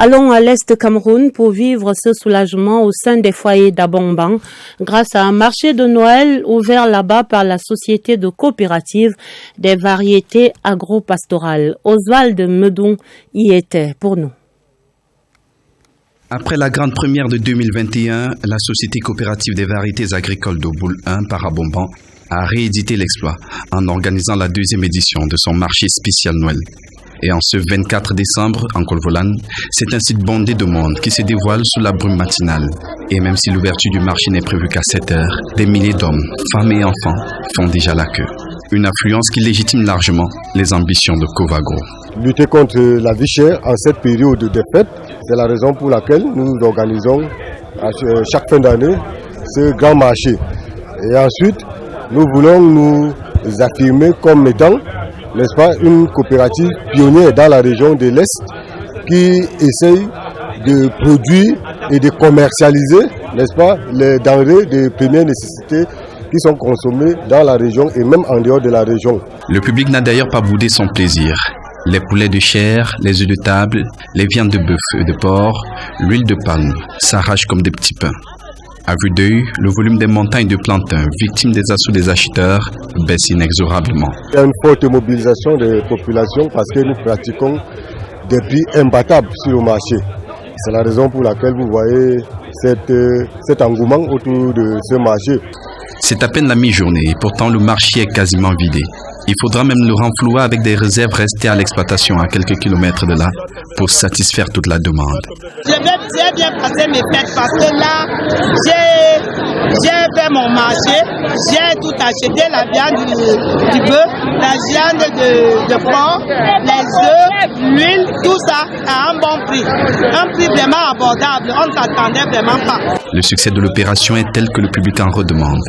Allons à l'est du Cameroun pour vivre ce soulagement au sein des foyers d'Abomban grâce à un marché de Noël ouvert là-bas par la société de coopérative des variétés agro-pastorales. Oswald Meudon y était pour nous. Après la grande première de 2021, la Société coopérative des variétés agricoles de Boule 1 par Abomban a réédité l'exploit en organisant la deuxième édition de son marché spécial Noël. Et en ce 24 décembre, en Colvolane, c'est un site bondé de monde qui se dévoile sous la brume matinale. Et même si l'ouverture du marché n'est prévue qu'à 7 heures, des milliers d'hommes, femmes et enfants font déjà la queue. Une affluence qui légitime largement les ambitions de Covago. Lutter contre la vie chère en cette période de fête, c'est la raison pour laquelle nous organisons à chaque fin d'année ce grand marché. Et ensuite, nous voulons nous affirmer comme étant, n'est-ce pas, une coopérative pionnière dans la région de l'Est qui essaye de produire et de commercialiser, n'est-ce pas, les denrées de première nécessité qui sont consommées dans la région et même en dehors de la région. Le public n'a d'ailleurs pas boudé son plaisir. Les poulets de chair, les œufs de table, les viandes de bœuf et de porc, l'huile de palme s'arrachent comme des petits pains. À vue d'œil, le volume des montagnes de plantains, victimes des assauts des acheteurs, baisse inexorablement. Il y a une forte mobilisation des populations parce que nous pratiquons des prix imbattables sur le marché. C'est la raison pour laquelle vous voyez cet engouement autour de ce marché. C'est à peine la mi-journée et pourtant le marché est quasiment vidé. Il faudra même le renflouer avec des réserves restées à l'exploitation à quelques kilomètres de là pour satisfaire toute la demande. Je vais bien passer mes fêtes parce que là, j'ai fait mon marché, j'ai tout acheté, la viande du bœuf, la viande de porc, les œufs, l'huile, tout ça à un bon prix. Un prix vraiment abordable, on ne s'attendait vraiment pas. Le succès de l'opération est tel que le public en redemande.